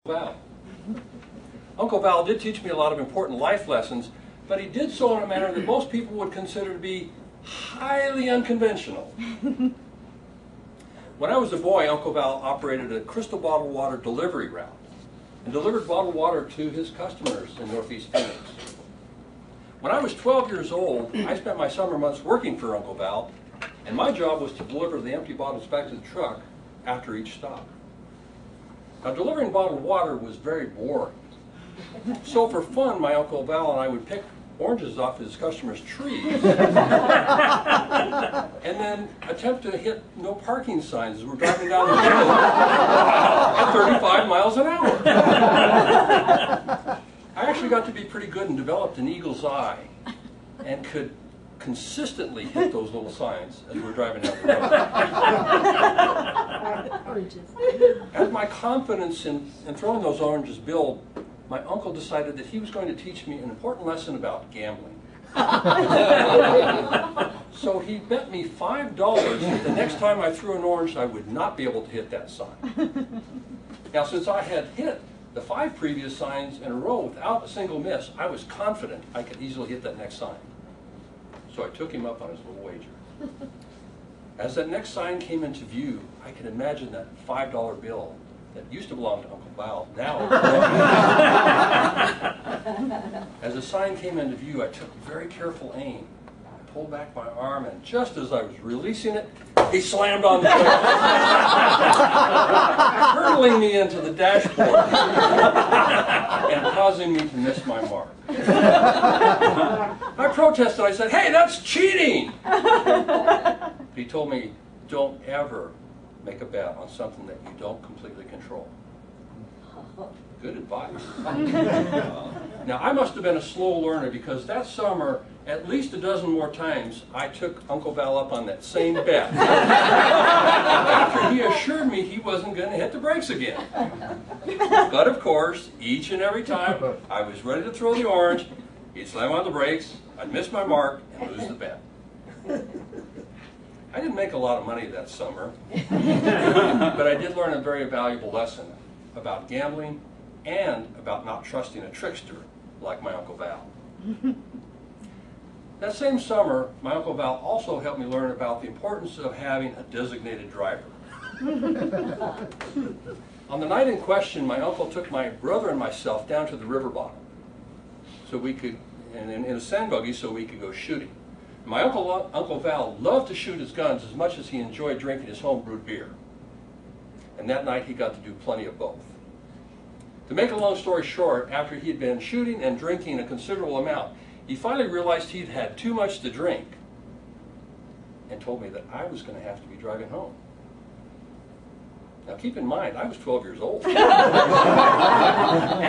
Val. Uncle Val did teach me a lot of important life lessons, but he did so in a manner that most people would consider to be highly unconventional. When I was a boy, Uncle Val operated a crystal bottled water delivery route and delivered bottled water to his customers in Northeast Phoenix. When I was 12 years old, I spent my summer months working for Uncle Val, and my job was to deliver the empty bottles back to the truck after each stop. Now, delivering bottled water was very boring. So for fun, my Uncle Val and I would pick oranges off his customers' trees and then attempt to hit no parking signs as we're driving down the road at 35 miles an hour. I actually got to be pretty good and developed an eagle's eye and could consistently hit those little signs as we're driving down the road. As my confidence in throwing those oranges built, my uncle decided that he was going to teach me an important lesson about gambling. So he bet me $5 that the next time I threw an orange, I would not be able to hit that sign. Now, since I had hit the 5 previous signs in a row without a single miss, I was confident I could easily hit that next sign. So I took him up on his little wager. As that next sign came into view, I could imagine that $5 bill that used to belong to Uncle Val, now. As the sign came into view, I took very careful aim. I pulled back my arm, and just as I was releasing it, he slammed on the brake, hurtling me into the dashboard and causing me to miss my mark. I protested. I said, "Hey, that's cheating!" But he told me, "Don't ever make a bet on something that you don't completely control." Good advice. Now, I must have been a slow learner, because that summer, at least a dozen more times, I took Uncle Val up on that same bet after he assured me he wasn't going to hit the brakes again. But of course, each and every time I was ready to throw the orange, he'd slam on the brakes, I'd miss my mark, and lose the bet. I didn't make a lot of money that summer, but I did learn a very valuable lesson about gambling and about not trusting a trickster like my Uncle Val. That same summer, my Uncle Val also helped me learn about the importance of having a designated driver. On the night in question, my uncle took my brother and myself down to the river bottom so we could, in a sand buggy, so we could go shooting. My Uncle Val loved to shoot his guns as much as he enjoyed drinking his home-brewed beer. And that night he got to do plenty of both. To make a long story short, after he had been shooting and drinking a considerable amount, he finally realized he'd had too much to drink and told me that I was going to have to be driving home. Now keep in mind, I was 12 years old. And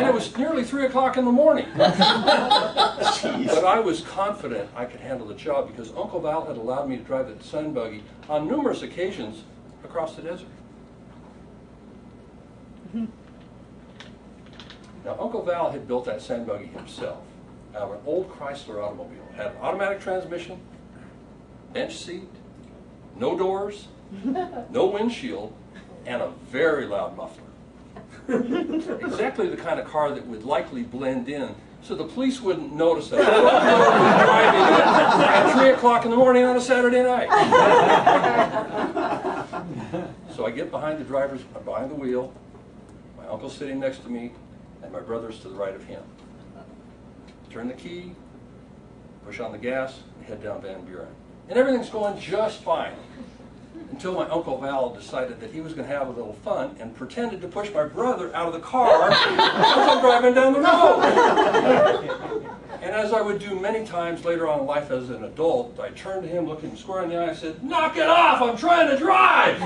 it was nearly 3 o'clock in the morning. But I was confident I could handle the job, because Uncle Val had allowed me to drive the sun buggy on numerous occasions across the desert. Now, Uncle Val had built that sand buggy himself out of an old Chrysler automobile. It had an automatic transmission, bench seat, no doors, no windshield, and a very loud muffler. Exactly the kind of car that would likely blend in, so the police wouldn't notice that I was driving at 3 o'clock in the morning on a Saturday night. So I get behind the wheel, my uncle's sitting next to me, and my brother's to the right of him. Turn the key, push on the gas, and head down Van Buren. And everything's going just fine, until my Uncle Val decided that he was going to have a little fun and pretended to push my brother out of the car as I'm driving down the road. And as I would do many times later on in life as an adult, I turned to him, looked him square in the eye, and said, "Knock it off, I'm trying to drive!"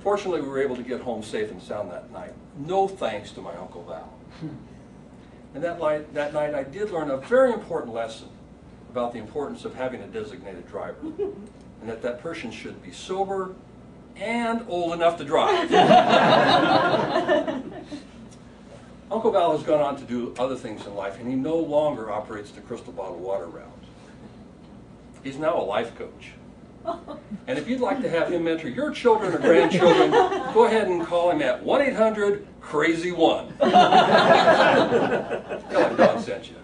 Fortunately, we were able to get home safe and sound that night. No thanks to my Uncle Val. And that night I did learn a very important lesson about the importance of having a designated driver, and that person should be sober and old enough to drive. Uncle Val has gone on to do other things in life, and he no longer operates the crystal bottle water route. He's now a life coach, And if you'd like to have him mentor your children or grandchildren, go ahead and call him at 1-800-CRAZY-1. Tell him Don sent you.